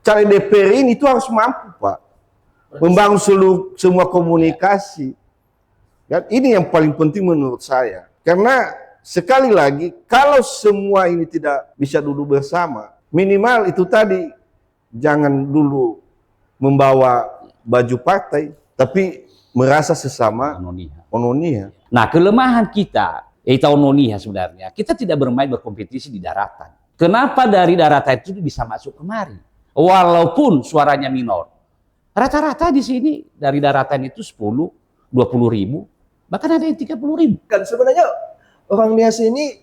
caleg DPR ini itu harus mampu, Pak, membangun semua komunikasi. Dan ini yang paling penting menurut saya. Karena sekali lagi, kalau semua ini tidak bisa duduk bersama, minimal itu tadi, jangan dulu membawa baju partai, tapi merasa sesama ononia. Nah, kelemahan kita, yaitu ononia sebenarnya, kita tidak bermain berkompetisi di daratan. Kenapa dari daratan itu bisa masuk kemari? Walaupun suaranya minor. Rata-rata di sini dari daratan itu 10, 20 ribu, bahkan ada yang 30 ribu. Kan sebenarnya orang Nias ini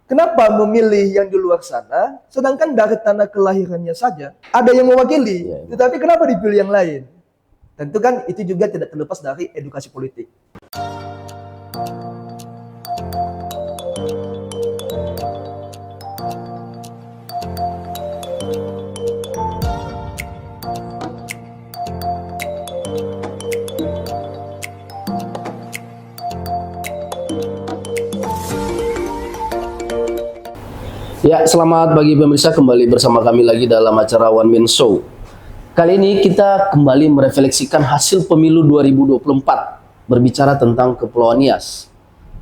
kenapa memilih yang di luar sana, sedangkan dari tanah kelahirannya saja ada yang mewakili, tetapi kenapa dipilih yang lain? Tentu kan itu juga tidak terlepas dari edukasi politik. Ya, selamat pagi pemirsa, kembali bersama kami lagi dalam acara One Man Show. Kali ini kita kembali merefleksikan hasil pemilu 2024, berbicara tentang Kepulauan Nias.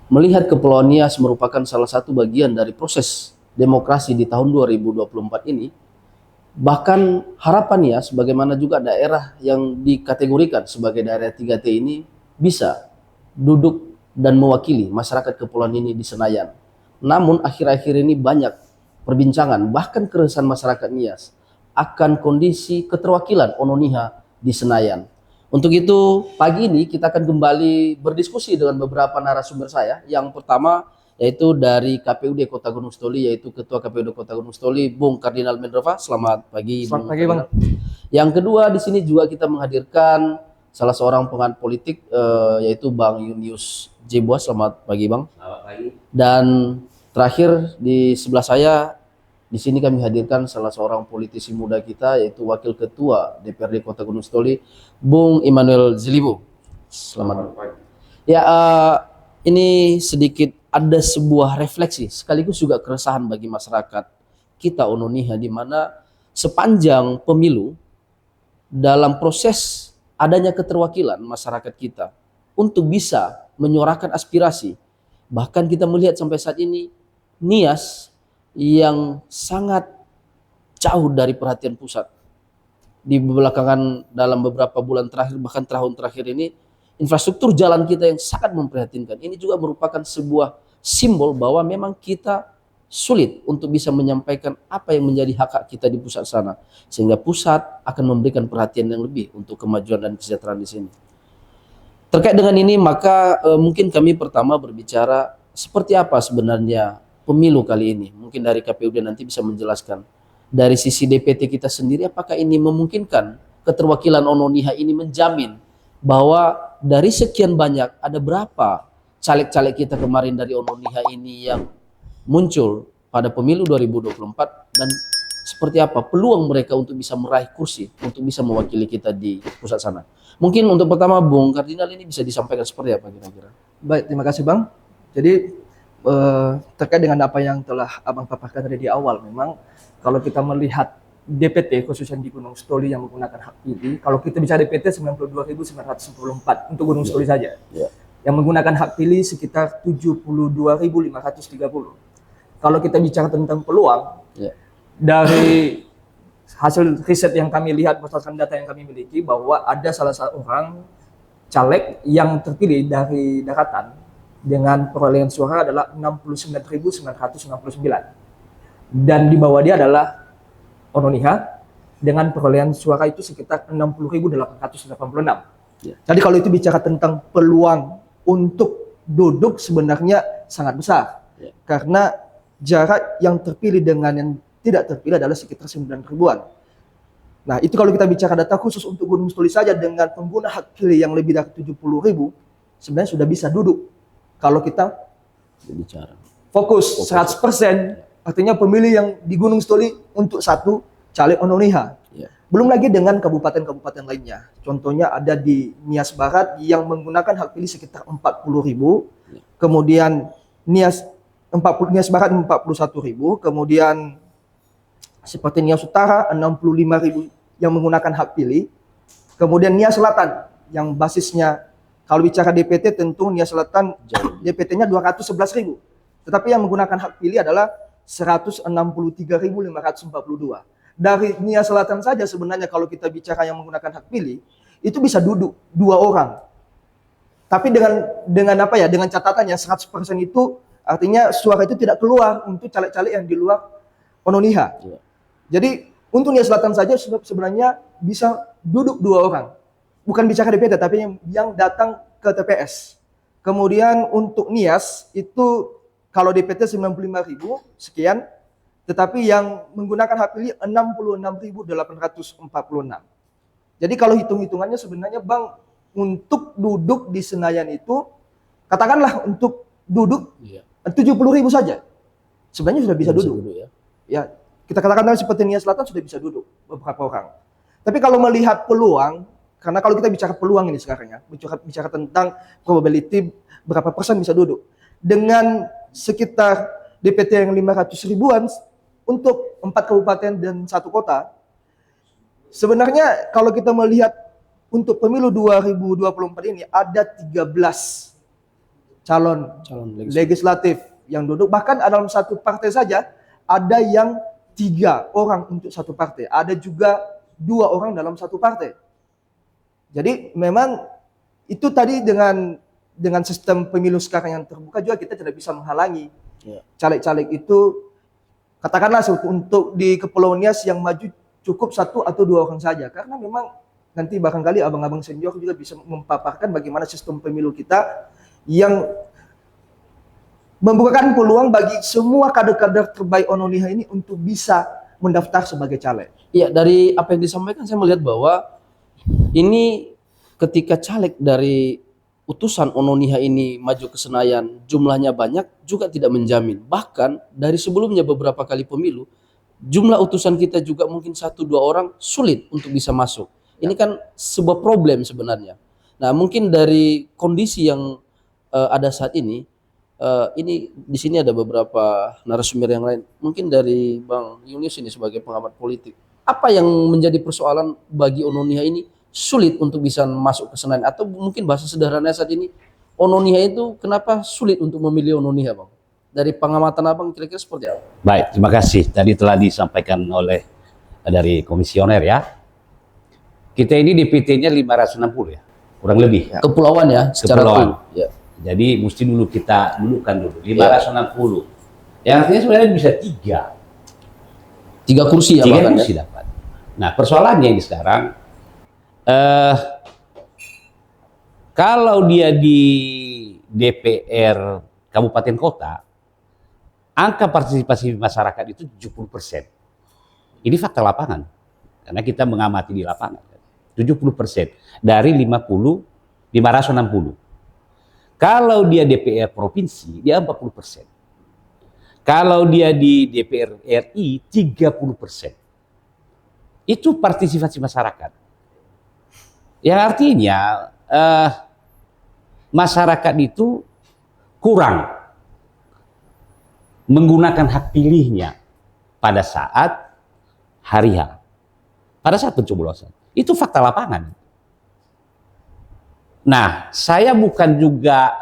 Melihat Kepulauan Nias merupakan salah satu bagian dari proses demokrasi di tahun 2024 ini, bahkan harapan Nias, bagaimana juga daerah yang dikategorikan sebagai daerah 3T ini bisa duduk dan mewakili masyarakat Kepulauan ini di Senayan. Namun akhir-akhir ini banyak perbincangan, bahkan keresahan masyarakat Nias akan kondisi keterwakilan Ononia di Senayan. Untuk itu, pagi ini kita akan kembali berdiskusi dengan beberapa narasumber saya. Yang pertama yaitu dari KPUD Kota Gunung Sitoli, yaitu Ketua KPUD Kota Gunung Sitoli, Bung Kardinal Mendrova. Selamat pagi, Selamat pagi, Bang. Yang kedua, di sini juga kita menghadirkan salah seorang pengamat politik, yaitu Bang Yunius Jebua. Selamat pagi, Bang. Selamat pagi. Dan terakhir di sebelah saya, di sini kami hadirkan salah seorang politisi muda kita, yaitu Wakil Ketua DPRD Kota Gunung Sitoli, Bung Immanuel Zilibu. Selamat pagi. Ya, ini sedikit ada sebuah refleksi, sekaligus juga keresahan bagi masyarakat kita Ononia, di mana sepanjang pemilu dalam proses adanya keterwakilan masyarakat kita untuk bisa menyuarakan aspirasi. Bahkan kita melihat sampai saat ini Nias yang sangat jauh dari perhatian pusat. Di belakangan dalam beberapa bulan terakhir, bahkan tahun terakhir ini, infrastruktur jalan kita yang sangat memprihatinkan. Ini juga merupakan sebuah simbol bahwa memang kita sulit untuk bisa menyampaikan apa yang menjadi hak kita di pusat sana. Sehingga pusat akan memberikan perhatian yang lebih untuk kemajuan dan kesejahteraan di sini. Terkait dengan ini, maka mungkin kami pertama berbicara seperti apa sebenarnya pemilu kali ini. Mungkin dari KPUD nanti bisa menjelaskan. Dari sisi DPT kita sendiri, apakah ini memungkinkan keterwakilan Ononia ini menjamin bahwa dari sekian banyak, ada berapa caleg-caleg kita kemarin dari Ononia ini yang muncul pada pemilu 2024, dan seperti apa peluang mereka untuk bisa meraih kursi, untuk bisa mewakili kita di pusat sana. Mungkin untuk pertama, Bung Kardinal, ini bisa disampaikan seperti apa kira-kira? Baik, terima kasih, Bang. Jadi terkait dengan apa yang telah Abang paparkan tadi di awal, memang kalau kita melihat DPT khususnya di Gunung Sitoli yang menggunakan hak pilih, kalau kita bicara DPT 92.994 untuk Gunung Sitoli saja, yang menggunakan hak pilih sekitar 72.530. Kalau kita bicara tentang peluang, dari hasil riset yang kami lihat berdasarkan data yang kami miliki, bahwa ada salah seorang caleg yang terpilih dari daratan dengan perolehan suara adalah 69.969, dan di bawah dia adalah Ononia dengan perolehan suara itu sekitar 60.886. Jadi kalau itu bicara tentang peluang untuk duduk sebenarnya sangat besar, karena jarak yang terpilih dengan yang tidak terpilih adalah sekitar 9 ribuan. Nah, itu kalau kita bicara data khusus untuk Gunung Sitoli saja, dengan pengguna hak pilih yang lebih dari 70.000 sebenarnya sudah bisa duduk. Kalau kita Bicara fokus 100%, artinya pemilih yang di Gunung Sitoli untuk satu caleg Ononia. Belum lagi dengan kabupaten-kabupaten lainnya. Contohnya ada di Nias Barat yang menggunakan hak pilih sekitar 40.000, kemudian Nias Barat 41.000, kemudian seperti Nias Utara 65.000 yang menggunakan hak pilih. Kemudian Nias Selatan yang basisnya, kalau bicara DPT tentu Nias Selatan DPT-nya 211.000. Tetapi yang menggunakan hak pilih adalah 163.542. Dari Nias Selatan saja sebenarnya kalau kita bicara yang menggunakan hak pilih, itu bisa duduk 2 orang. Tapi dengan apa ya? Dengan catatannya 100% itu artinya suara itu tidak keluar untuk caleg-caleg yang di luar Ononiha. Iya. Jadi untuk Nias Selatan saja sebenarnya bisa duduk 2 orang. Bukan bicara DPT tapi yang datang ke TPS. Kemudian untuk Nias itu kalau DPT 95.000 sekian, tetapi yang menggunakan hak pilih 66.846. Jadi kalau hitung-hitungannya sebenarnya Bang, untuk duduk di Senayan itu, katakanlah untuk duduk 70.000 saja. Sebenarnya sudah bisa duduk. ya. Ya, kita katakan seperti Nias Selatan sudah bisa duduk beberapa orang. Tapi kalau melihat peluang, karena kalau kita bicara peluang ini sekarang ya, bicara tentang probability berapa persen bisa duduk. Dengan sekitar DPT yang 500 ribuan untuk 4 kabupaten dan 1 kota, sebenarnya kalau kita melihat untuk pemilu 2024 ini ada 13 calon legislatif yang duduk. Bahkan dalam satu partai saja ada yang 3 orang untuk satu partai. Ada juga 2 orang dalam satu partai. Jadi memang itu tadi dengan sistem pemilu sekarang yang terbuka juga kita tidak bisa menghalangi caleg-caleg itu. Katakanlah untuk di Kepulauan Nias yang maju cukup 1 atau 2 orang saja. Karena memang nanti barangkali abang-abang senior juga bisa memaparkan bagaimana sistem pemilu kita yang membukakan peluang bagi semua kader-kader terbaik Ononiha ini untuk bisa mendaftar sebagai caleg. Iya, dari apa yang disampaikan saya melihat bahwa ini ketika caleg dari utusan Ononiha ini maju ke Senayan jumlahnya banyak juga tidak menjamin. Bahkan dari sebelumnya beberapa kali pemilu jumlah utusan kita juga mungkin 1-2 orang sulit untuk bisa masuk. Ini kan sebuah problem sebenarnya. Nah, mungkin dari kondisi yang ada saat ini di sini ada beberapa narasumber yang lain. Mungkin dari Bang Yunus ini sebagai pengamat politik. Apa yang menjadi persoalan bagi Ononiha ini sulit untuk bisa masuk ke Senayan? Atau mungkin bahasa sederhananya saat ini, Ononiha itu kenapa sulit untuk memilih Ononiha, Bang? Dari pengamatan Abang kira-kira seperti apa? Baik, terima kasih. Tadi telah disampaikan oleh dari komisioner ya. Kita ini DPT-nya 560 ya, kurang lebih. Ya. Kepulauan ya, secara Kepulauan. Ya. Jadi mesti dulu kita dudukkan dulu 560. Yang artinya sebenarnya bisa 3 kursi ya, 3 kursi dapat. Nah, persoalannya ini sekarang kalau dia di DPR kabupaten kota, angka partisipasi masyarakat itu 70%. Ini fakta lapangan, karena kita mengamati di lapangan. 70% dari 560. Kalau dia DPR provinsi, dia 40%. Kalau dia di DPR RI, 30%. Itu partisipasi masyarakat. Yang artinya masyarakat itu kurang menggunakan hak pilihnya pada saat hari H, pada saat pencoblosan. Itu fakta lapangan. Nah, saya bukan juga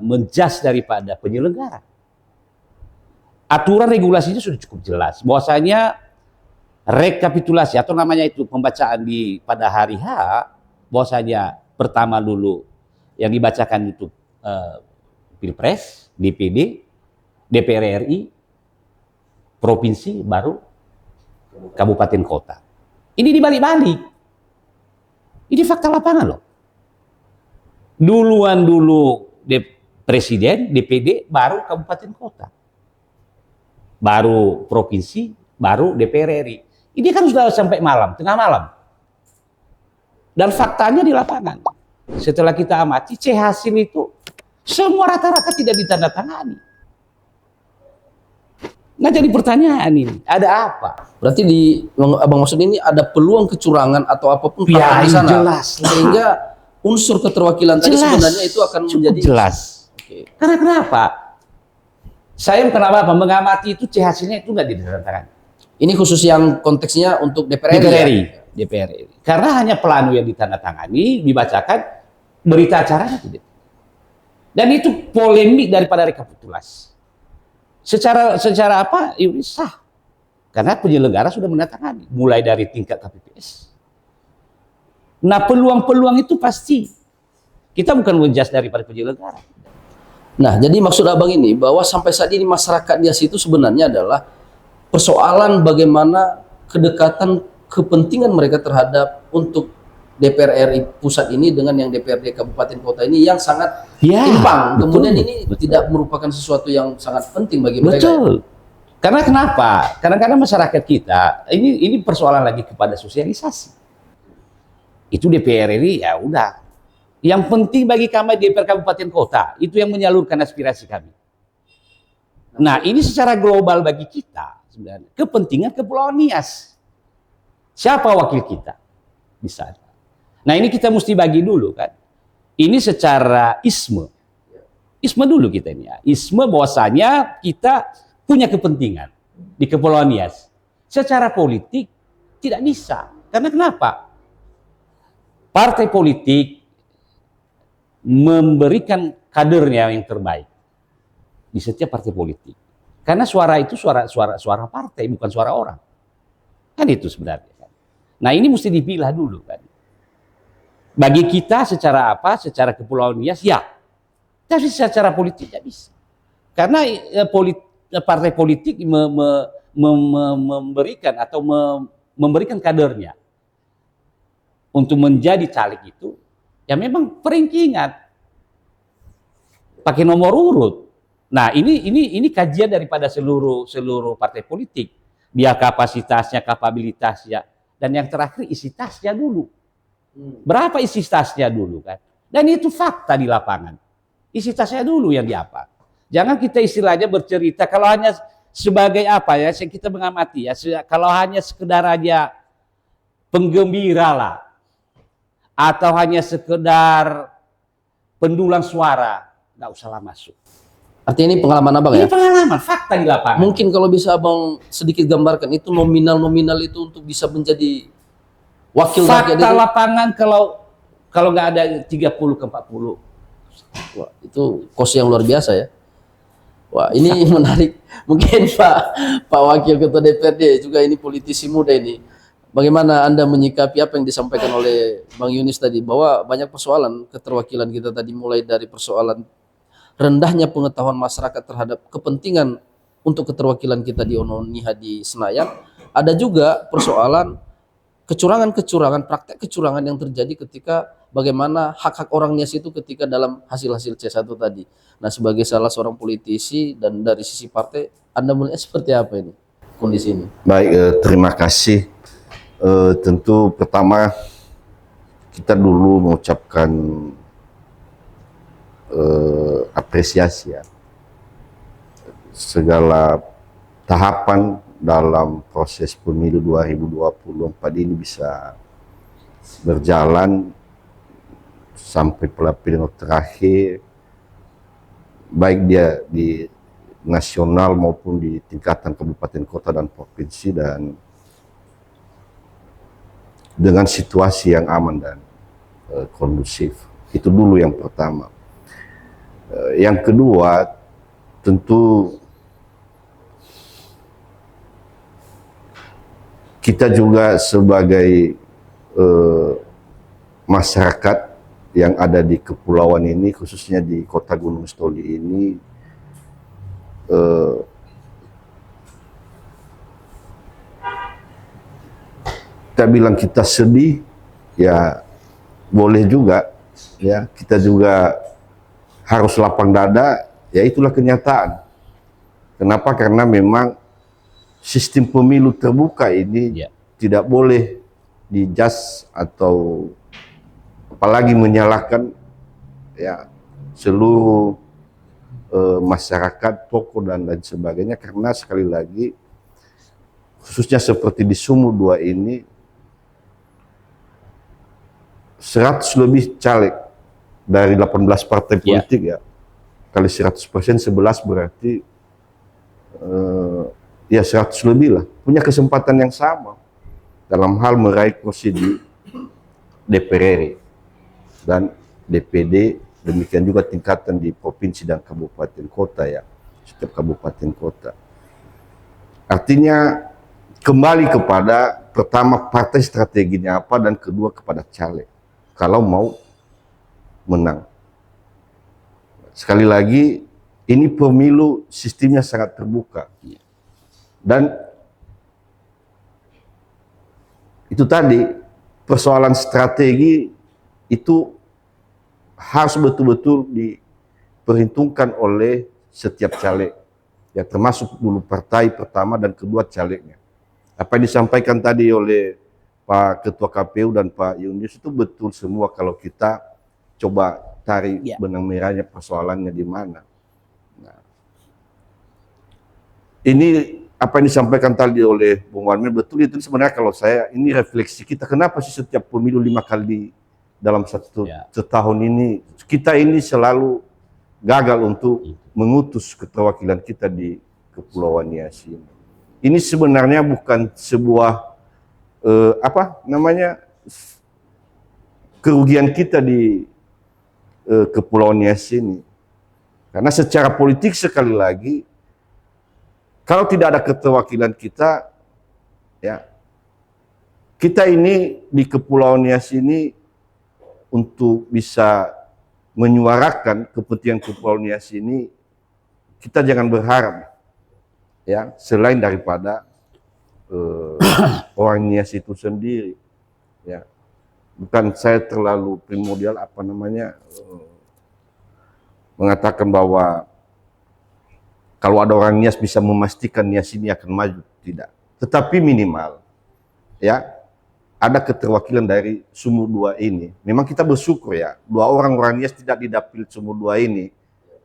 menjudge daripada penyelenggara. Aturan regulasinya sudah cukup jelas. Bahwasanya rekapitulasi atau namanya itu pembacaan pada hari H, bahwasanya pertama dulu yang dibacakan itu Pilpres, DPD, DPR RI, provinsi, baru kabupaten kota. Ini dibalik-balik. Ini fakta lapangan loh. Duluan dulu presiden, DPD, baru kabupaten kota. Baru provinsi, baru DPR RI. Ini kan sudah sampai malam, tengah malam. Dan faktanya di lapangan. Setelah kita amati, C hasil itu semua rata-rata tidak ditandatangani. Nah, jadi pertanyaan ini, ada apa? Berarti Abang maksud ini ada peluang kecurangan atau apapun Ya, di sana. jelas. Sehingga unsur keterwakilan tadi sebenarnya itu akan menjadi jelas. Oke. Karena kenapa? Saya kenapa mengamati itu C hasilnya itu nggak ditandatangani. Ini khusus yang konteksnya untuk DPR RI. DPR ya? RI. DPR RI. Karena hanya plano yang ditandatangani, dibacakan, berita acaranya tidak. Dan itu polemik daripada rekapitulasi. Secara apa? Ini sah. Karena penyelenggara sudah menandatangani, mulai dari tingkat KPPS. Nah, peluang-peluang itu pasti. Kita bukan menjudge daripada penyelenggara. Nah, jadi maksud abang ini bahwa sampai saat ini masyarakat di situ sebenarnya adalah persoalan bagaimana kedekatan kepentingan mereka terhadap untuk DPR RI pusat ini dengan yang DPRD kabupaten kota ini yang sangat Ya, timpang. Kemudian betul, ini betul. tidak merupakan sesuatu yang sangat penting bagi mereka. Betul. Karena kenapa? Kadang-kadang masyarakat kita ini persoalan lagi kepada sosialisasi. Itu DPR RI ya udah. Yang penting bagi kami DPR kabupaten kota itu yang menyalurkan aspirasi kami. Nah, ini secara global bagi kita sebenarnya kepentingan Kepulauan Nias. Siapa wakil kita di sana? Nah, ini kita mesti bagi dulu kan. Ini secara isme. Isme dulu kita ini ya. Isme bahwasanya kita punya kepentingan di Kepulauan Nias. Secara politik tidak bisa. Karena kenapa? Partai politik memberikan kadernya yang terbaik di setiap partai politik. Karena suara itu suara partai, bukan suara orang. Kan itu sebenarnya. Kan? Nah, ini mesti dipilah dulu kan. Bagi kita secara apa? Secara Kepulauan Nias ya. Tapi secara politik tidak bisa. Karena partai politik memberikan atau memberikan kadernya untuk menjadi caleg itu ya memang peringkingan pakai nomor urut. Nah, ini kajian daripada seluruh partai politik. Dia kapasitasnya, kapabilitasnya, dan yang terakhir isi tasnya dulu. Berapa isi tasnya dulu kan? Dan itu fakta di lapangan. Isi tasnya dulu yang diapa. Jangan kita istilahnya bercerita kalau hanya sebagai apa ya, kita mengamati ya, kalau hanya sekedar aja penggembira lah, atau hanya sekedar pendulang suara, nggak usahlah masuk. Artinya ini pengalaman abang ya? Ini pengalaman, fakta di lapangan. Mungkin kalau bisa abang sedikit gambarkan itu nominal-nominal itu untuk bisa menjadi wakil rakyat fakta itu. lapangan kalau nggak ada 30 ke 40. Wah, itu kos yang luar biasa ya. Wah, ini menarik. Mungkin Pak Wakil Ketua DPRD juga ini politisi muda ini. Bagaimana Anda menyikapi apa yang disampaikan oleh Bang Yunis tadi bahwa banyak persoalan keterwakilan kita tadi mulai dari persoalan rendahnya pengetahuan masyarakat terhadap kepentingan untuk keterwakilan kita di Ononiha di Senayan, ada juga persoalan kecurangan-kecurangan, praktek kecurangan yang terjadi ketika bagaimana hak-hak orang Nias itu ketika dalam hasil-hasil C1 tadi. Nah, sebagai salah seorang politisi dan dari sisi partai, Anda melihat seperti apa ini kondisi ini? Baik, terima kasih. Tentu pertama kita dulu mengucapkan apresiasi ya segala tahapan dalam proses pemilu 2024 ini bisa berjalan sampai pemilu terakhir, baik dia di nasional maupun di tingkatan kabupaten kota dan provinsi, dan dengan situasi yang aman dan kondusif. Itu dulu yang pertama. Yang kedua, tentu kita juga sebagai masyarakat yang ada di kepulauan ini, khususnya di Kota Gunung Stoli ini, kita bilang kita sedih, ya boleh juga, ya kita juga harus lapang dada, ya itulah kenyataan. Kenapa? Karena memang sistem pemilu terbuka ini tidak boleh dijudge atau apalagi menyalahkan ya seluruh masyarakat, tokoh dan lain sebagainya, karena sekali lagi khususnya seperti di Sumur 2 ini 100 lebih caleg dari 18 partai politik ya, kali 100%, 11 berarti ya 100 lebih lah, punya kesempatan yang sama dalam hal meraih kursi di DPR RI dan DPD, demikian juga tingkatan di provinsi dan kabupaten kota ya, setiap kabupaten kota. Artinya kembali kepada pertama partai strateginya apa dan kedua kepada caleg kalau mau menang. Sekali lagi ini pemilu sistemnya sangat terbuka dan itu tadi persoalan strategi itu harus betul-betul diperhitungkan oleh setiap caleg ya, termasuk dulu partai pertama dan kedua calegnya. Apa yang disampaikan tadi oleh Pak Ketua KPU dan Pak Yunus itu betul semua kalau kita coba tarik benang merahnya persoalannya di mana. Nah, ini apa yang disampaikan tadi oleh Bung Warmil betul, itu sebenarnya kalau saya ini refleksi kita, kenapa sih setiap pemilu 5 kali dalam setahun ini kita ini selalu gagal untuk mengutus keterwakilan kita di Kepulauan Nias ini. Ini sebenarnya bukan sebuah kerugian kita di Kepulauan Nias ini, karena secara politik sekali lagi kalau tidak ada keterwakilan kita, ya kita ini di Kepulauan Nias ini untuk bisa menyuarakan kepentingan Kepulauan Nias ini, kita jangan berharap ya selain daripada orang Nias itu sendiri. Ya, bukan saya terlalu primordial mengatakan bahwa kalau ada orang Nias bisa memastikan Nias ini akan maju, tidak. Tetapi minimal ya ada keterwakilan dari Sumur 2 ini. Memang kita bersyukur ya, 2 orang Nias tidak di Dapil Sumur 2 ini.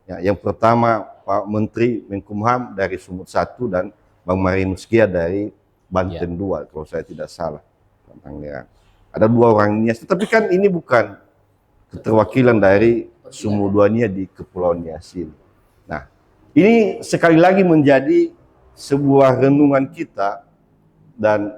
Ya, yang pertama Pak Menteri Menkumham dari Sumur 1 dan Bang Marinus Kia dari Banten 2 kalau saya tidak salah. Ada 2 orang Nias, tetapi kan ini bukan keterwakilan dari Sumur 2-nya di Kepulauan Nias ini. Nah, ini sekali lagi menjadi sebuah renungan kita dan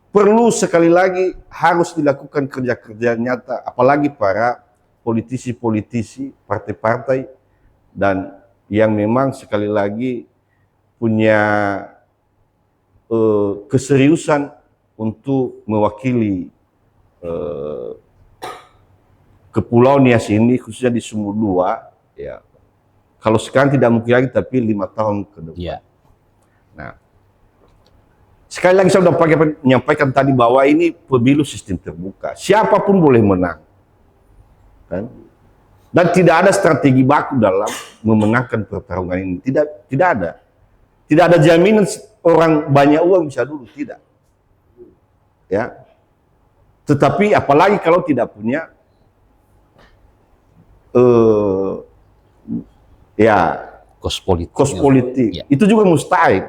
perlu sekali lagi harus dilakukan kerja-kerja nyata, apalagi para politisi-politisi, partai-partai dan yang memang sekali lagi punya keseriusan untuk mewakili Kepulauan Nias ini, khususnya di Sumur 2 ya. Kalau sekarang tidak mungkin lagi, tapi 5 tahun ke depan. Ya. Nah, sekali lagi saya sudah menyampaikan tadi bahwa ini pemilu sistem terbuka. Siapapun boleh menang. Kan? Dan tidak ada strategi baku dalam memenangkan pertarungan ini. Tidak ada. Tidak ada jaminan orang banyak uang bisa dulu, tidak. Ya. Tetapi apalagi kalau tidak punya kos politik. Kos politik. Ya. Itu juga mustahil.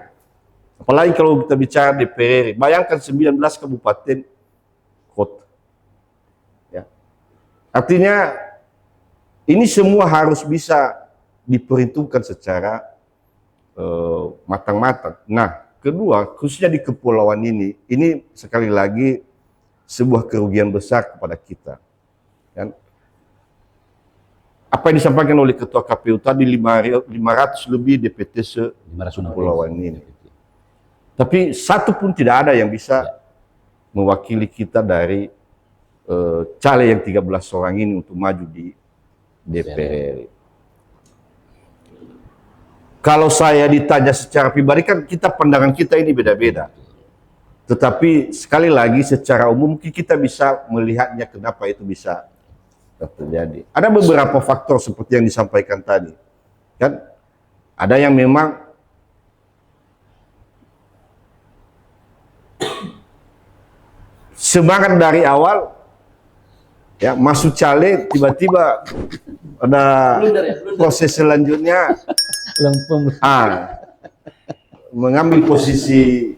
Apalagi kalau kita bicara DPR, bayangkan 19 kabupaten kota. Ya. Artinya ini semua harus bisa diperhitungkan secara matang-matang. Nah, kedua, khususnya di kepulauan ini sekali lagi sebuah kerugian besar kepada kita. Kan? Apa yang disampaikan oleh Ketua KPU tadi 500 lebih DPT se-kepulauan ini. Tapi satu pun tidak ada yang bisa mewakili kita dari caleg yang 13 orang ini untuk maju di DPR. Kalau saya ditanya secara pribadi kan pandangan kita ini beda-beda. Tetapi sekali lagi secara umum kita bisa melihatnya kenapa itu bisa terjadi. Ada beberapa faktor seperti yang disampaikan tadi. Kan ada yang memang semangat dari awal ya masuk caleg, tiba-tiba ada proses selanjutnya mengambil posisi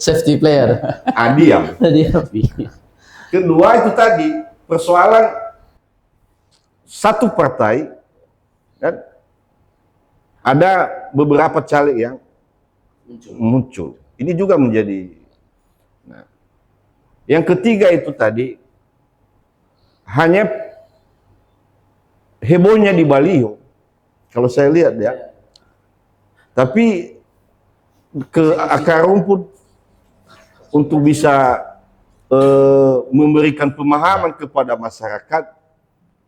safety player. Diam. Kedua itu tadi persoalan satu partai kan ada beberapa caleg yang muncul. Ini juga menjadi. Nah, yang ketiga itu tadi hanya hebohnya di baliho, kalau saya lihat ya. Tapi ke akar rumput untuk bisa memberikan pemahaman kepada masyarakat,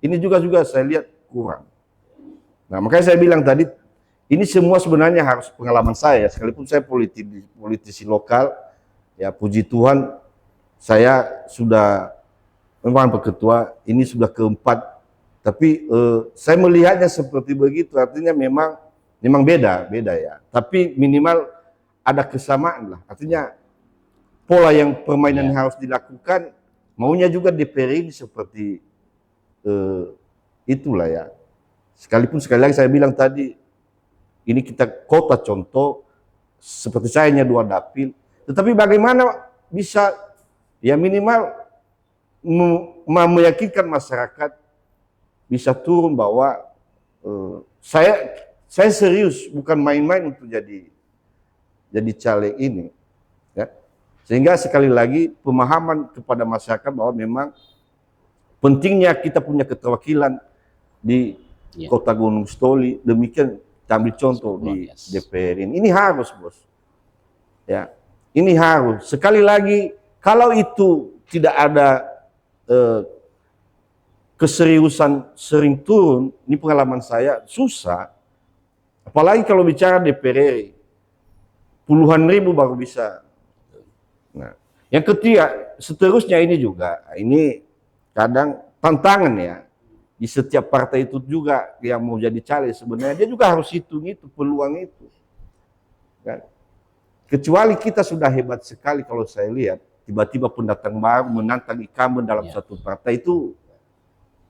ini juga saya lihat kurang. Nah, makanya saya bilang tadi, ini semua sebenarnya harus pengalaman saya, sekalipun saya politisi lokal, ya puji Tuhan, saya sudah memang ketua, ini sudah keempat, tapi saya melihatnya seperti begitu, artinya memang beda ya, tapi minimal ada kesamaan lah, artinya pola yang permainan harus dilakukan, maunya juga DPR ini seperti itulah ya. Sekalipun sekali lagi saya bilang tadi, ini kita kota contoh, seperti saya hanya 2 dapil, tetapi bagaimana bisa ya minimal meyakinkan masyarakat bisa turun bahwa saya serius, bukan main-main untuk jadi caleg ini. Ya. Sehingga sekali lagi pemahaman kepada masyarakat bahwa memang pentingnya kita punya keterwakilan di Kota Gunung Stoli, demikian kita ambil contoh di DPR ini. Ini harus, Bos. Ya, ini harus. Sekali lagi, kalau itu tidak ada keseriusan sering turun, ini pengalaman saya, susah. Apalagi kalau bicara DPR, puluhan ribu baru bisa. Nah, yang ketiga, seterusnya ini juga, ini kadang tantangan ya. Di setiap partai itu juga yang mau jadi caleg sebenarnya dia juga harus hitung itu, peluang itu. Kan? Kecuali kita sudah hebat sekali kalau saya lihat, tiba-tiba pendatang baru menantang incumbent dalam satu partai itu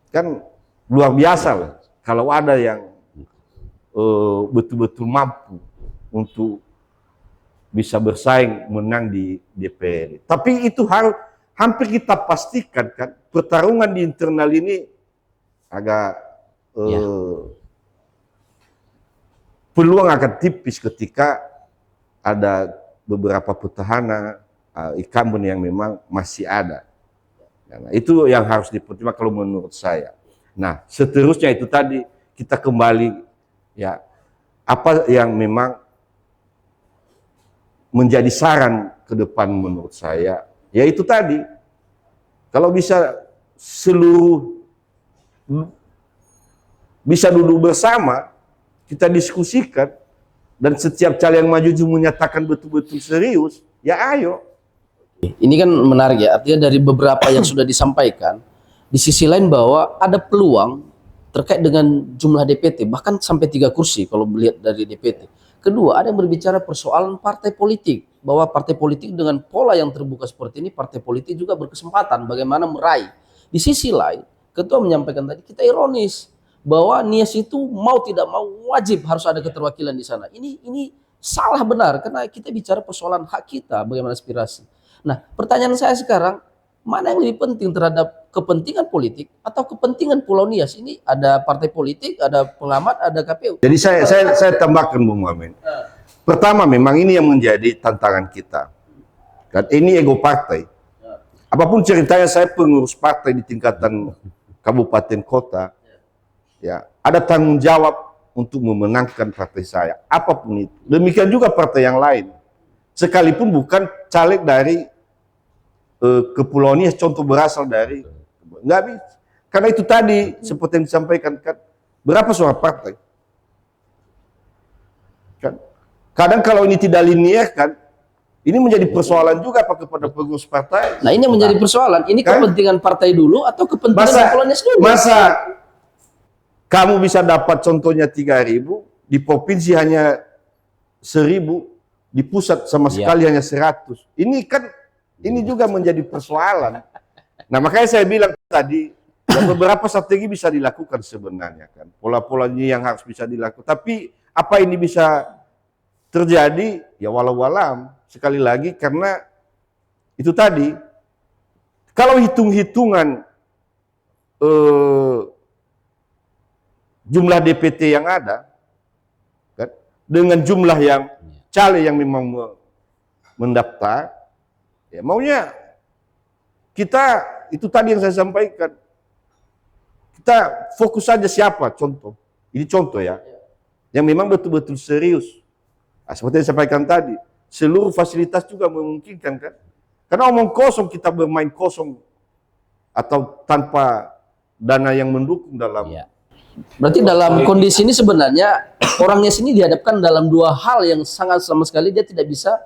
kan luar biasa lah. Kalau ada yang betul-betul mampu untuk bisa bersaing menang di DPR. Tapi itu harus hampir kita pastikan kan pertarungan di internal ini agak peluang akan tipis ketika ada beberapa petahana incumbent yang memang masih ada. Nah, itu yang harus dipertimbangkan kalau menurut saya. Nah, seterusnya itu tadi kita kembali ya apa yang memang menjadi saran ke depan menurut saya, yaitu tadi kalau bisa seluruh bisa duduk bersama, kita diskusikan, dan setiap caleg yang maju menyatakan betul-betul serius, ya ayo. Ini kan menarik ya, artinya dari beberapa yang sudah disampaikan, di sisi lain bahwa ada peluang terkait dengan jumlah DPT, bahkan sampai 3 kursi kalau melihat dari DPT. Kedua, ada yang berbicara persoalan partai politik, bahwa partai politik dengan pola yang terbuka seperti ini, partai politik juga berkesempatan bagaimana meraih. Di sisi lain, Ketua menyampaikan tadi, kita ironis bahwa Nias itu mau tidak mau wajib harus ada keterwakilan di sana. Ini salah benar karena kita bicara persoalan hak kita, bagaimana aspirasi. Nah, pertanyaan saya sekarang, mana yang lebih penting terhadap kepentingan politik atau kepentingan Pulau Nias? Ini ada partai politik, ada pengamat, ada KPU. Jadi saya tambahkan Bung Wamen. Pertama, memang ini yang menjadi tantangan kita. Kan ini ego partai. Apapun ceritanya, saya pengurus partai di tingkatan kabupaten kota, ya ada tanggung jawab untuk memenangkan partai saya, apapun itu. Demikian juga partai yang lain, sekalipun bukan caleg dari Kepulauan Nias, contoh berasal dari, nggak bisa. Karena itu tadi seperti yang disampaikan kan, berapa suara partai? Kan? Kadang kalau ini tidak linear kan, ini menjadi persoalan juga apa kepada pengurus partai. Nah, ini yang menjadi persoalan. Ini kan? Kepentingan partai dulu atau kepentingan Kepulauan Nias dulu? Masa kamu bisa dapat contohnya 3.000, di provinsi hanya 1.000, di pusat sama sekali hanya 100. Ini kan, ini juga menjadi persoalan. Nah, makanya saya bilang tadi, ya beberapa strategi bisa dilakukan sebenarnya kan. Pola-polanya yang harus bisa dilakukan. Tapi apa ini bisa terjadi? Ya walau alam. Sekali lagi karena itu tadi, kalau hitung-hitungan jumlah DPT yang ada, kan, dengan jumlah yang caleg yang memang mendaftar, ya maunya kita itu tadi yang saya sampaikan, kita fokus saja siapa contoh. Ini contoh ya, yang memang betul-betul serius. Nah, seperti yang saya sampaikan tadi, seluruh fasilitas juga memungkinkan kan. Karena omong kosong kita bermain kosong atau tanpa dana yang mendukung dalam. Ya. Berarti dalam kondisi ini sebenarnya orangnya sini dihadapkan dalam dua hal yang sangat sama sekali dia tidak bisa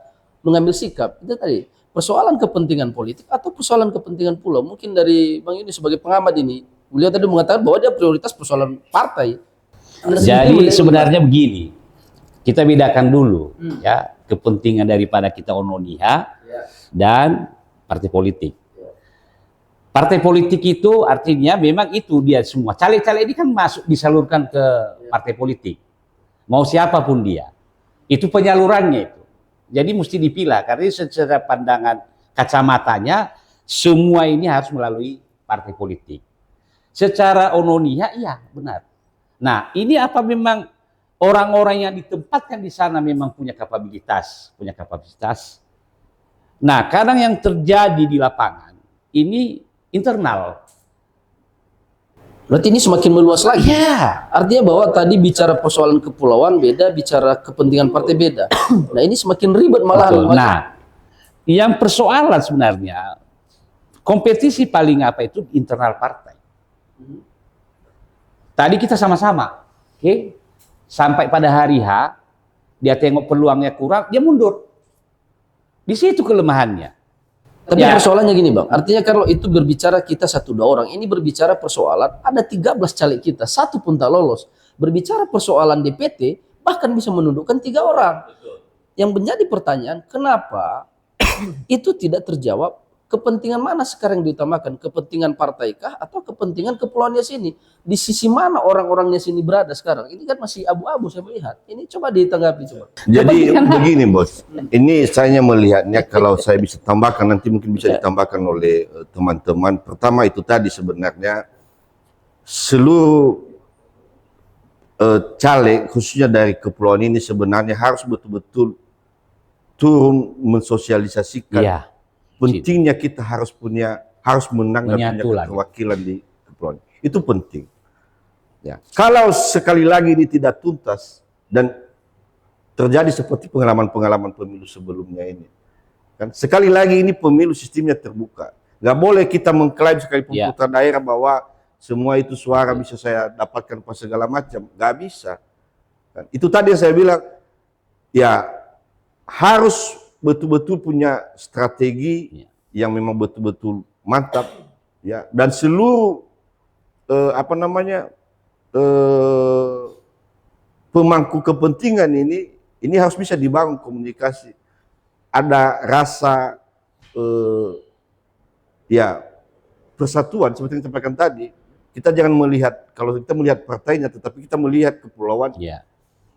mengambil sikap. Itu tadi persoalan kepentingan politik atau persoalan kepentingan pulau. Mungkin dari Bang Yuni sebagai pengamat ini, beliau tadi mengatakan bahwa dia prioritas persoalan partai. Jadi sebenarnya begini, kita bedakan dulu ya kepentingan daripada kita Ononiha dan partai politik. Partai politik itu artinya memang itu dia semua. Caleg-caleg ini kan masuk disalurkan ke partai politik. Mau siapapun dia. Itu penyalurannya itu. Jadi mesti dipilah karena secara pandangan kacamatanya semua ini harus melalui partai politik. Secara Ononiha iya benar. Nah, ini apa memang orang-orang yang ditempatkan di sana memang punya kapabilitas. Nah, kadang yang terjadi di lapangan ini internal. Berarti ini semakin meluas lagi. Ya. Artinya bahwa tadi bicara persoalan kepulauan beda, bicara kepentingan partai beda. Nah ini semakin ribet malahan. Betul. Nah, yang persoalan sebenarnya kompetisi paling apa itu internal partai. Tadi kita sama-sama, oke? Sampai pada hari H, dia tengok peluangnya kurang, dia mundur. Di situ kelemahannya. Tapi Ya. persoalannya gini Bang, artinya kalau itu berbicara kita 1-2 orang, ini berbicara persoalan ada 13 caleg kita, satu pun tak lolos. Berbicara persoalan DPT, bahkan bisa menundukkan 3 orang. Yang menjadi pertanyaan, kenapa itu tidak terjawab? Kepentingan mana sekarang yang diutamakan? Kepentingan partai kah atau kepentingan kepulauannya sini? Di sisi mana orang-orangnya sini berada sekarang? Ini kan masih abu-abu saya melihat. Ini coba ditanggapi coba. Jadi begini bos, ini saya melihatnya kalau saya bisa tambahkan nanti mungkin bisa ditambahkan oleh teman-teman. Pertama itu tadi sebenarnya seluruh caleg khususnya dari kepulauan ini sebenarnya harus betul-betul turun mensosialisasikan Iya. pentingnya kita harus menang dan punya Menyatu lagi. keterwakilan di kepulauan. Itu penting. Ya. Kalau sekali lagi ini tidak tuntas dan terjadi seperti pengalaman-pengalaman pemilu sebelumnya ini, kan sekali lagi ini pemilu sistemnya terbuka. Nggak boleh kita mengklaim sekalipun putra daerah bahwa semua itu suara bisa saya dapatkan pas segala macam. Nggak bisa. Kan? Itu tadi yang saya bilang, ya harus betul-betul punya strategi yang memang betul-betul mantap, ya, dan seluruh pemangku kepentingan ini harus bisa dibangun komunikasi, ada rasa ya persatuan seperti yang disampaikan tadi. Kita jangan melihat, kalau kita melihat partainya, tetapi kita melihat kepulauan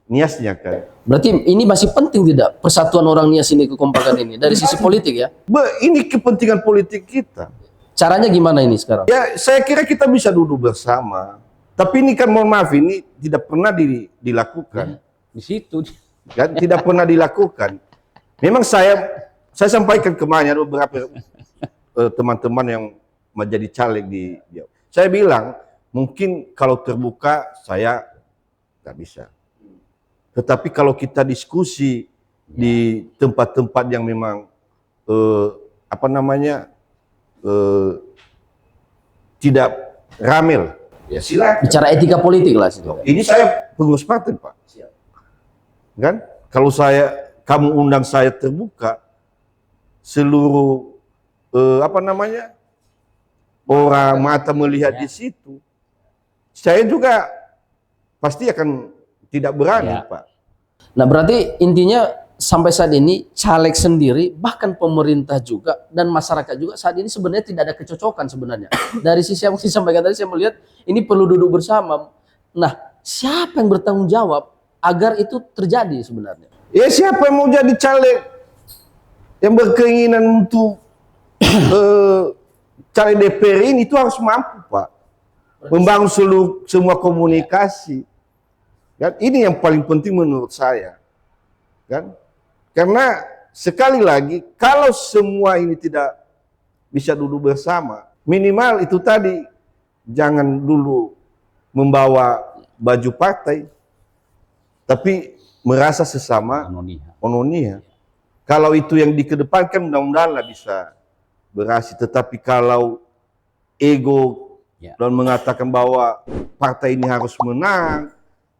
niasnya kan. Berarti ini masih penting tidak persatuan orang Nias ini, kekompakan ini dari sisi politik ya? Ini kepentingan politik kita. Caranya gimana ini sekarang? Ya, saya kira kita bisa duduk bersama. Tapi ini kan mohon maaf, ini tidak pernah dilakukan. Di situ. Kan? Tidak pernah dilakukan. Memang saya sampaikan kemarin ada beberapa teman-teman yang menjadi caleg di saya bilang, mungkin kalau terbuka saya nggak bisa. Tetapi kalau kita diskusi di tempat-tempat yang memang tidak ramil, ya silakan. Bicara etika politik lah situ. Ini saya pengurus partai Pak. Kan? Kalau kamu undang saya terbuka, seluruh orang mata melihat di situ, saya juga pasti akan tidak berani Pak. Nah berarti intinya sampai saat ini caleg sendiri, bahkan pemerintah juga dan masyarakat juga saat ini sebenarnya tidak ada kecocokan sebenarnya. Dari sisi yang disampaikan tadi saya melihat ini perlu duduk bersama. Nah siapa yang bertanggung jawab agar itu terjadi sebenarnya? Ya siapa yang mau jadi caleg yang berkeinginan untuk caleg DPR ini itu harus mampu Pak membangun semua komunikasi. Kan ini yang paling penting menurut saya. Kan? Karena sekali lagi kalau semua ini tidak bisa duduk bersama, minimal itu tadi, jangan dulu membawa baju partai, tapi merasa sesama ononia. Kalau itu yang dikedepankan, mudah-mudahan lah bisa berhasil. Tetapi kalau ego dan mengatakan bahwa partai ini harus menang,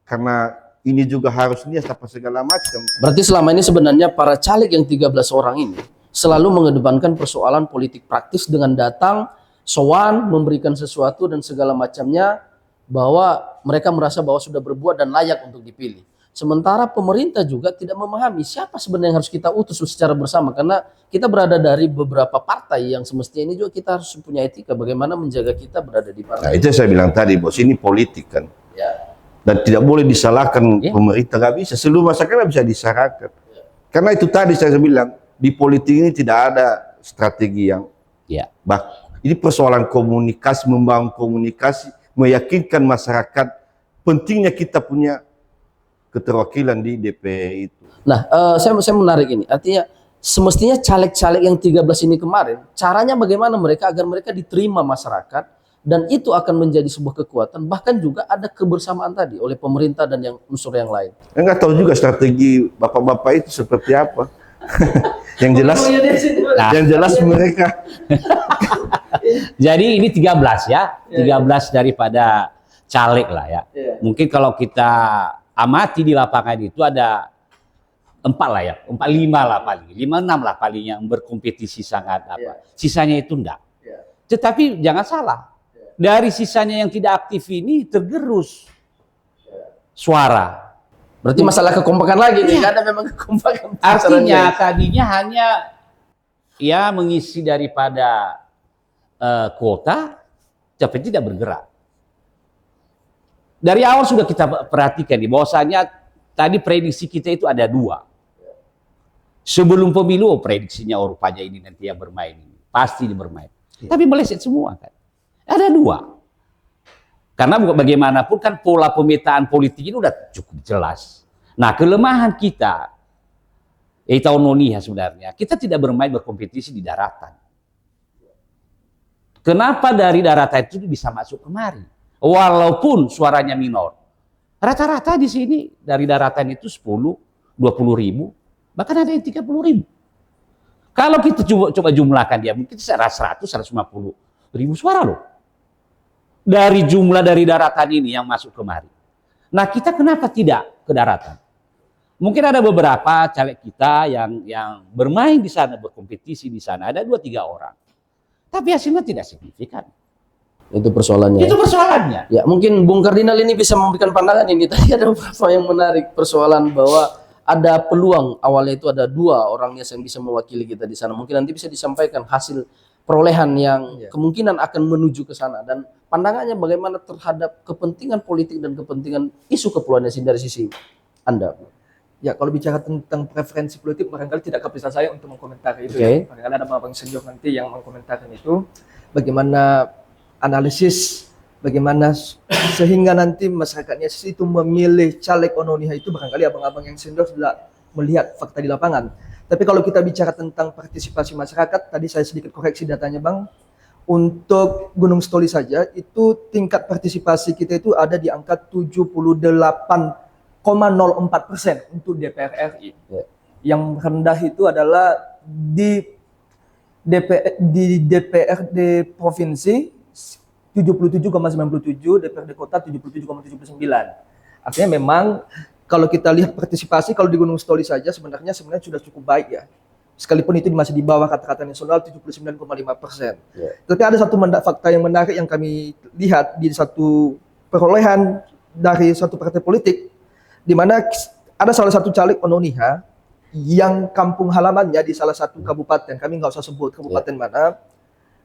karena ini juga harus dia apa segala macam. Berarti selama ini sebenarnya para caleg yang 13 orang ini selalu mengedepankan persoalan politik praktis dengan datang, sowan, memberikan sesuatu dan segala macamnya, bahwa mereka merasa bahwa sudah berbuat dan layak untuk dipilih. Sementara pemerintah juga tidak memahami siapa sebenarnya yang harus kita utus secara bersama, karena kita berada dari beberapa partai yang semestinya ini juga kita harus punya etika bagaimana menjaga kita berada di partai. Nah, itu yang saya bilang tadi, bos, ini politik kan. Ya. Dan tidak boleh disalahkan pemerintah, nggak bisa. Seluruh masyarakat bisa disalahkan. Karena itu tadi saya bilang, di politik ini tidak ada strategi yang ini persoalan komunikasi, membangun komunikasi, meyakinkan masyarakat pentingnya kita punya keterwakilan di DPR itu. Nah, saya menarik ini. Artinya semestinya caleg-caleg yang 13 ini kemarin, caranya bagaimana mereka agar mereka diterima masyarakat, dan itu akan menjadi sebuah kekuatan, bahkan juga ada kebersamaan tadi oleh pemerintah dan yang unsur yang lain. Enggak tahu juga strategi bapak-bapak itu seperti apa. yang jelas mereka. Jadi ini 13 ya, 13 daripada caleg lah ya. Mungkin kalau kita amati di lapangan itu ada 4 lah ya, 5 lah paling, 5-6 lah paling yang berkompetisi sangat apa. Sisanya itu enggak. Tetapi jangan salah, dari sisanya yang tidak aktif ini tergerus suara. Berarti masalah kekompakan lagi nih, karena memang kekompakan. Artinya tadinya hanya ya mengisi daripada kuota, tapi tidak bergerak. Dari awal sudah kita perhatikan nih, bahwasanya tadi prediksi kita itu ada 2. Sebelum pemilu prediksinya rupanya ini nanti yang bermain ini, pasti dia bermain. Tapi meleset semua kan. Ada 2. Karena bagaimanapun kan pola pemetaan politik ini udah cukup jelas. Nah, kelemahan kita Nonia sebenarnya, kita tidak berkompetisi di daratan. Kenapa dari daratan itu bisa masuk kemari? Walaupun suaranya minor. Rata-rata di sini dari daratan itu 10, 20 ribu, bahkan ada yang 30 ribu. Kalau kita coba jumlahkan dia, mungkin 100, 150 ribu suara loh. Dari jumlah dari daratan ini yang masuk kemari. Nah, kita kenapa tidak ke daratan? Mungkin ada beberapa caleg kita yang bermain di sana, berkompetisi di sana. Ada 2-3 orang. Tapi hasilnya tidak signifikan. Itu persoalannya. Itu persoalannya. Ya, mungkin Bung Kardinal ini bisa memberikan pandangan ini. Tadi ada beberapa yang menarik persoalan bahwa ada peluang awalnya itu ada 2 orang yang bisa mewakili kita di sana. Mungkin nanti bisa disampaikan hasil perolehan yang kemungkinan akan menuju ke sana, dan pandangannya bagaimana terhadap kepentingan politik dan kepentingan isu kepulauan dari sisi Anda. Ya, kalau bicara tentang preferensi politik, barangkali tidak kapasitas saya untuk mengkomentari itu. Ya. Barangkali ada Bang Senior nanti yang mengkomentari itu. Bagaimana analisis, bagaimana sehingga nanti masyarakatnya itu memilih caleg Ononia itu, barangkali abang-abang yang senior sudah melihat fakta di lapangan. Tapi kalau kita bicara tentang partisipasi masyarakat, tadi saya sedikit koreksi datanya Bang. Untuk Gunung Stoli saja, itu tingkat partisipasi kita itu ada di angka 78,04% untuk DPR RI. Yang rendah itu adalah di DPRD Provinsi 77,97, DPRD Kota 77,79. Artinya memang kalau kita lihat partisipasi, kalau di Gunung Stoli saja sebenarnya sudah cukup baik ya. Sekalipun itu masih di bawah rata-rata nasional 79,5%. Tapi ada satu fakta yang menarik yang kami lihat di satu perolehan dari suatu partai politik, di mana ada salah satu caleg Ononia yang kampung halamannya di salah satu kabupaten, kami nggak usah sebut kabupaten mana,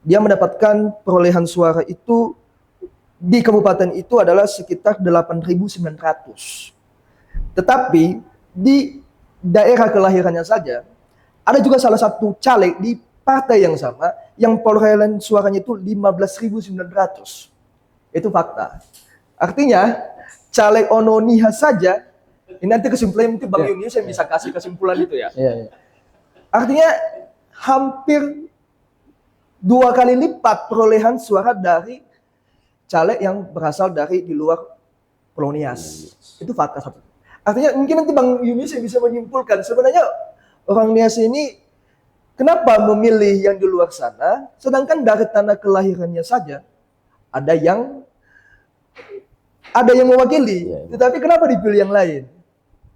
dia mendapatkan perolehan suara itu di kabupaten itu adalah sekitar 8.900. Tetapi di daerah kelahirannya saja, ada juga salah satu caleg di partai yang sama yang perolehan suaranya itu 15.900. Itu fakta. Artinya caleg Ononiha saja, ini nanti kesimpulan mungkin Bang Yunius yang bisa kasih kesimpulan itu ya. Iya. Artinya hampir 2 kali lipat perolehan suara dari caleg yang berasal dari di luar Pulau Nias. Itu fakta satu. Artinya mungkin nanti Bang Yunius yang bisa menyimpulkan sebenarnya orang Nias ini kenapa memilih yang di luar sana, sedangkan dari tanah kelahirannya saja ada yang mewakili, tetapi kenapa dipilih yang lain?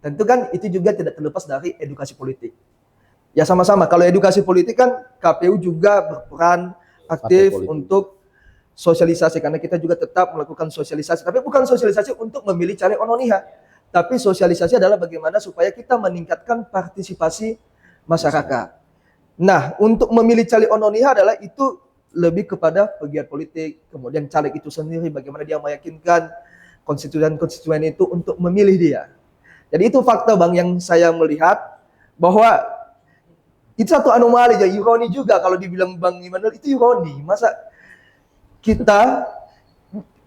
Tentu kan itu juga tidak terlepas dari edukasi politik. Ya sama-sama, kalau edukasi politik kan KPU juga berperan aktif untuk sosialisasi, karena kita juga tetap melakukan sosialisasi, tapi bukan sosialisasi untuk memilih caleg Ononiha, tapi sosialisasi adalah bagaimana supaya kita meningkatkan partisipasi masyarakat. Nah, untuk memilih caleg Ononiha adalah itu lebih kepada pegiat politik, kemudian caleg itu sendiri bagaimana dia meyakinkan konstituen itu untuk memilih dia. Jadi itu fakta Bang yang saya melihat bahwa itu satu anomali ya, ironi juga kalau dibilang Bang Immanuel itu ironi. Masa kita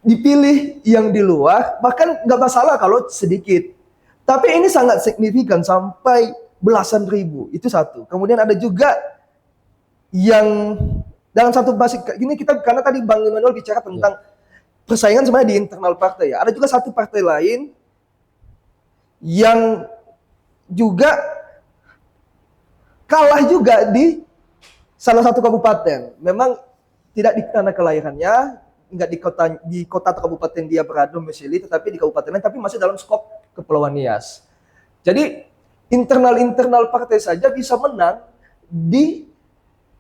dipilih yang di luar, bahkan nggak masalah kalau sedikit. Tapi ini sangat signifikan sampai belasan ribu, itu satu. Kemudian ada juga yang dalam satu basis ini kita, karena tadi Bang Immanuel bicara tentang persaingan sebenarnya di internal partai ya. Ada juga satu partai lain yang juga kalah juga di salah satu kabupaten. Memang tidak di tanah kelahirannya, enggak di kota atau kabupaten dia berdomisili, tetapi di kabupaten lain, tapi masih dalam skop Kepulauan Nias. Jadi internal partai saja bisa menang di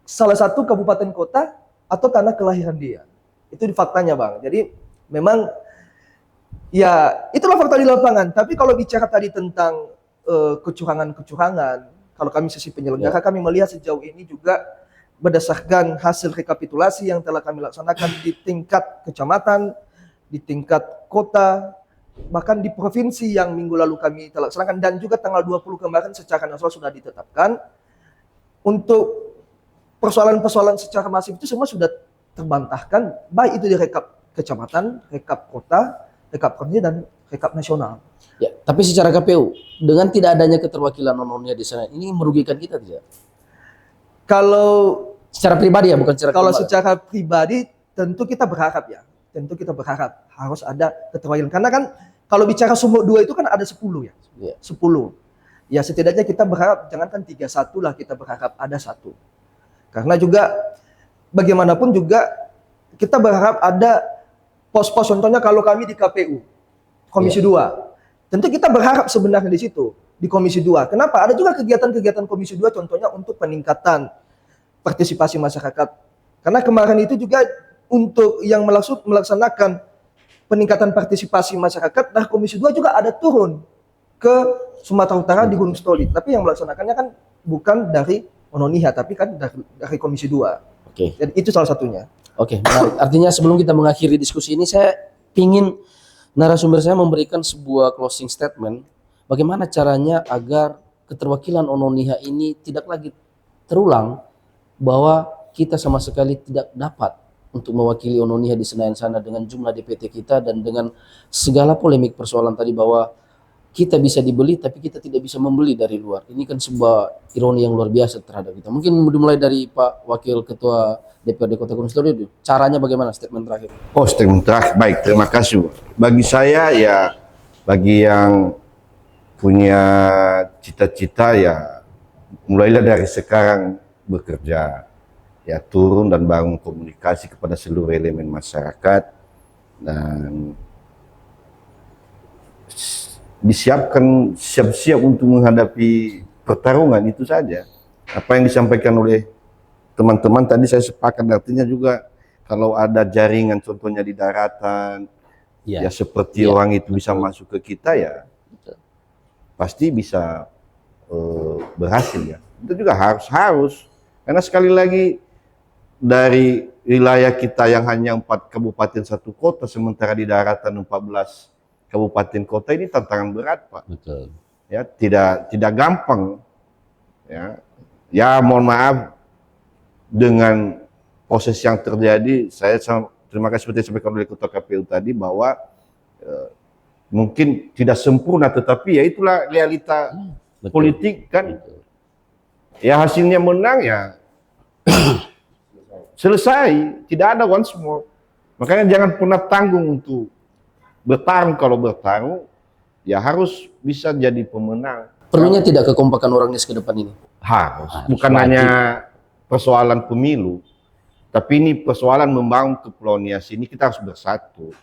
salah satu kabupaten kota atau tanah kelahiran dia. Itu di faktanya Bang. Jadi memang ya itulah fakta di lapangan. Tapi kalau bicara tadi tentang kecurangan-kecurangan, kalau kami sisi penyelenggara, kami melihat sejauh ini juga berdasarkan hasil rekapitulasi yang telah kami laksanakan di tingkat kecamatan, di tingkat kota, bahkan di provinsi yang minggu lalu kami telah laksanakan, dan juga tanggal 20 kemarin secara nasional sudah ditetapkan. Untuk persoalan-persoalan secara masif itu semua sudah terbantahkan, baik itu di rekap kecamatan, rekap kota, rekap provinsi, dan rekap nasional. Ya, tapi secara KPU dengan tidak adanya keterwakilan Ononiha di sana, ini merugikan kita tidak? Kalau secara pribadi ya, bukan secara kalau kelembagaan. secara pribadi tentu kita berharap ya, tentu kita berharap harus ada keterwakilan, karena kan kalau bicara sumur 2 itu kan ada 10 ya, 10. Ya setidaknya kita berharap jangankan 31 lah, kita berharap ada 1. Karena juga bagaimanapun juga kita berharap ada pos-pos, contohnya kalau kami di KPU Komisi 2, tentu kita berharap sebenarnya di situ, di Komisi 2. Kenapa? Ada juga kegiatan-kegiatan Komisi 2, contohnya untuk peningkatan partisipasi masyarakat. Karena kemarin itu juga untuk yang melaksanakan peningkatan partisipasi masyarakat, nah Komisi 2 juga ada turun ke Sumatera Utara di Gunung Stoli. Tapi yang melaksanakannya kan bukan dari Ononiha, tapi kan dari Komisi 2. Oke. Jadi itu salah satunya. Oke, menarik. Artinya sebelum kita mengakhiri diskusi ini, saya ingin narasumber saya memberikan sebuah closing statement. Bagaimana caranya agar keterwakilan Ononiha ini tidak lagi terulang, bahwa kita sama sekali tidak dapat untuk mewakili Ononiha di Senayan sana dengan jumlah DPT kita dan dengan segala polemik persoalan tadi bahwa kita bisa dibeli tapi kita tidak bisa membeli dari luar. Ini kan sebuah ironi yang luar biasa terhadap kita. Mungkin dimulai dari Pak Wakil Ketua DPRD Kota Gunung Stoli. Caranya bagaimana, statement terakhir? Oh, statement terakhir. Baik, terima kasih. Bagi saya ya, bagi yang punya cita-cita ya, mulailah dari sekarang bekerja. Ya, turun dan bangun komunikasi kepada seluruh elemen masyarakat dan disiapkan siap-siap untuk menghadapi pertarungan, itu saja. Apa yang disampaikan oleh teman-teman tadi saya sepakat, artinya juga kalau ada jaringan contohnya di daratan ya seperti orang itu bisa masuk ke kita ya pasti bisa berhasil ya. Itu juga harus karena sekali lagi dari wilayah kita yang hanya 4 kabupaten 1 kota, sementara di daratan 14 kabupaten kota, ini tantangan berat Pak. Betul. Ya, tidak gampang. Ya mohon maaf dengan proses yang terjadi. Saya terima kasih seperti disampaikan oleh Ketua KPU tadi bahwa mungkin tidak sempurna, tetapi ya itulah realita Betul. politik kan. Ya hasilnya menang ya selesai, tidak ada once more. Makanya jangan pernah tanggung untuk bertarung. Kalau bertarung ya harus bisa jadi pemenang. Perlunya tidak kekompakan orang NIAS ke depan ini. Harus, Harus, bukan wajib. hanya persoalan pemilu, tapi ini persoalan membangun Kepulauan Nias ini kita harus bersatu.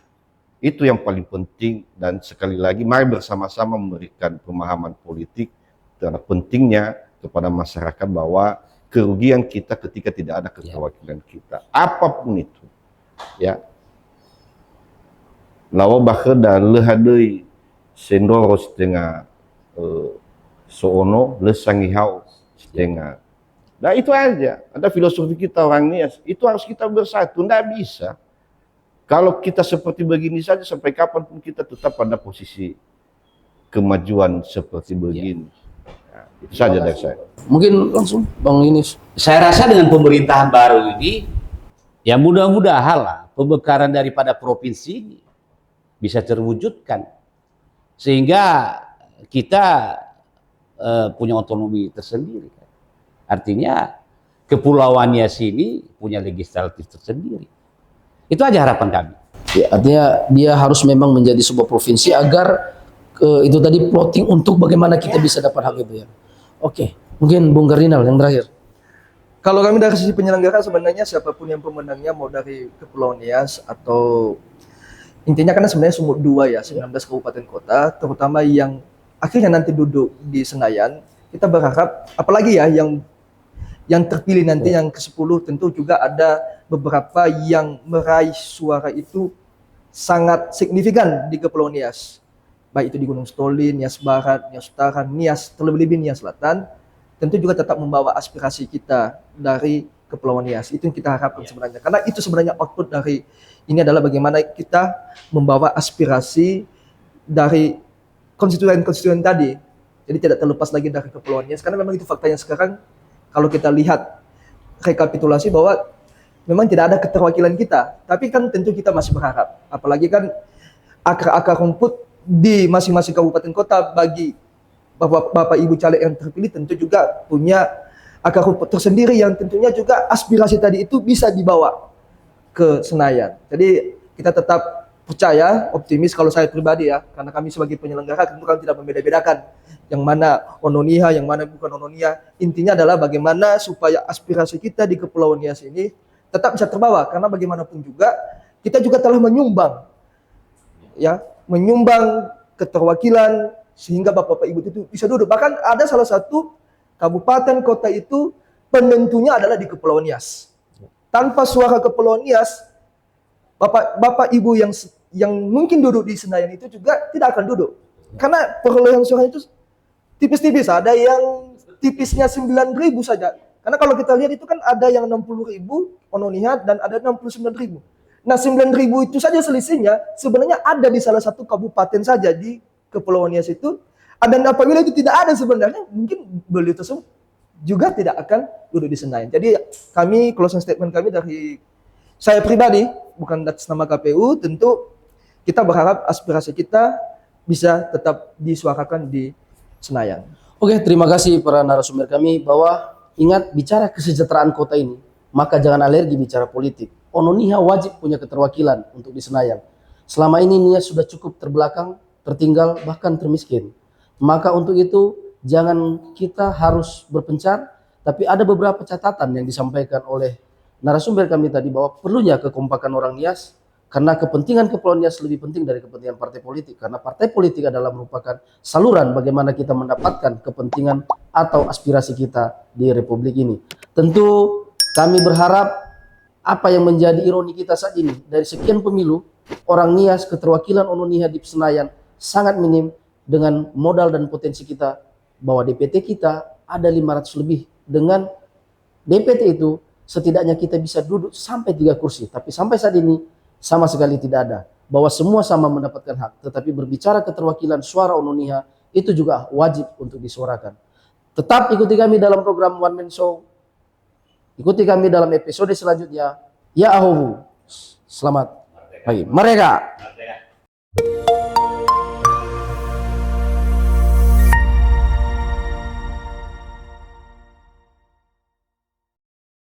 Itu yang paling penting, dan sekali lagi mari bersama-sama memberikan pemahaman politik terhadap pentingnya kepada masyarakat bahwa kerugian kita ketika tidak ada keterwakilan kita, apapun itu, ya. Lawa bakal dan lehadei sendoros dengan soono lesangihau setengah. Nah itu aja, ada filosofi kita orang Nias, itu harus kita bersatu, tidak bisa. Kalau kita seperti begini saja, sampai kapanpun kita tetap pada posisi kemajuan seperti begini. Nah, itu saja dari saya. Mungkin langsung Bang Inis. Saya rasa dengan pemerintahan baru ini, ya mudah-mudahan lah pemekaran daripada provinsi ini bisa terwujudkan. Sehingga kita punya otonomi tersendiri. Artinya Kepulauan Nias ini punya legislatif tersendiri. Itu aja harapan kami. Ya, artinya dia harus memang menjadi sebuah provinsi agar itu tadi plotting untuk bagaimana kita bisa dapat hak itu ya. Oke, mungkin Bung Kardinal yang terakhir. Kalau kami dari sisi penyelenggara sebenarnya siapapun yang pemenangnya mau dari Kepulauan Nias atau intinya karena sebenarnya sumut 2 ya, 19 kabupaten kota, terutama yang akhirnya nanti duduk di Senayan, kita berharap apalagi ya yang terpilih nanti yang ke-10 tentu juga ada beberapa yang meraih suara itu sangat signifikan di Kepulauan Nias. Baik itu di Gunung Stoli, Nias Barat, Nias Utara, Nias, terlebih-lebih Nias Selatan, tentu juga tetap membawa aspirasi kita dari Kepulauan Nias. Itu yang kita harapkan sebenarnya. Karena itu sebenarnya output dari ini adalah bagaimana kita membawa aspirasi dari konstituen-konstituen tadi. Jadi tidak terlepas lagi dari Kepulauan Nias. Karena memang itu faktanya sekarang kalau kita lihat rekapitulasi bahwa memang tidak ada keterwakilan kita. Tapi kan tentu kita masih berharap. Apalagi kan akar-akar rumput di masing-masing kabupaten kota bagi Bapak Ibu caleg yang terpilih tentu juga punya akar rumput tersendiri yang tentunya juga aspirasi tadi itu bisa dibawa ke Senayan. Jadi kita tetap percaya, optimis kalau saya pribadi ya, karena kami sebagai penyelenggara tentu kami tidak membeda-bedakan yang mana ononia, yang mana bukan ononia. Intinya adalah bagaimana supaya aspirasi kita di Kepulauan Nias ini tetap bisa terbawa, karena bagaimanapun juga kita juga telah menyumbang ya, menyumbang keterwakilan sehingga Bapak Ibu itu bisa duduk. Bahkan ada salah satu kabupaten kota itu penentunya adalah di Kepulauan Nias. Tanpa suara Kepulauan Nias, Bapak Ibu yang mungkin duduk di Senayan itu juga tidak akan duduk. Karena perolehan suara itu tipis-tipis, ada yang tipisnya 9.000 saja. Karena kalau kita lihat itu kan ada yang 60.000 ononia dan ada 69.000. Nah 9.000 itu saja selisihnya sebenarnya ada di salah satu kabupaten saja di Kepulauan Nias itu. Dan apabila itu tidak ada sebenarnya mungkin beliau tersebut juga tidak akan duduk di Senayan. Jadi kami closing statement kami dari saya pribadi bukan atas nama KPU, tentu kita berharap aspirasi kita bisa tetap disuarakan di Senayan. Oke, terima kasih para narasumber kami bahwa ingat bicara kesejahteraan kota ini, maka jangan alergi bicara politik. Ononia wajib punya keterwakilan untuk di Senayan. Selama ini Nias sudah cukup terbelakang, tertinggal, bahkan termiskin. Maka untuk itu jangan kita harus berpencar, tapi ada beberapa catatan yang disampaikan oleh narasumber kami tadi bahwa perlunya kekompakan orang Nias, karena kepentingan Kepulauan Nias lebih penting dari kepentingan partai politik. Karena partai politik adalah merupakan saluran bagaimana kita mendapatkan kepentingan atau aspirasi kita di Republik ini. Tentu kami berharap apa yang menjadi ironi kita saat ini, dari sekian pemilu, orang Nias keterwakilan ononia di Senayan sangat minim dengan modal dan potensi kita bahwa DPT kita ada 500 lebih. Dengan DPT itu setidaknya kita bisa duduk sampai 3 kursi. Tapi sampai saat ini sama sekali tidak ada. Bahwa semua sama mendapatkan hak. Tetapi berbicara keterwakilan suara ononia itu juga wajib untuk disuarakan. Tetap ikuti kami dalam program One Man Show. Ikuti kami dalam episode selanjutnya. Ya Ahobu. Selamat pagi. Mereka.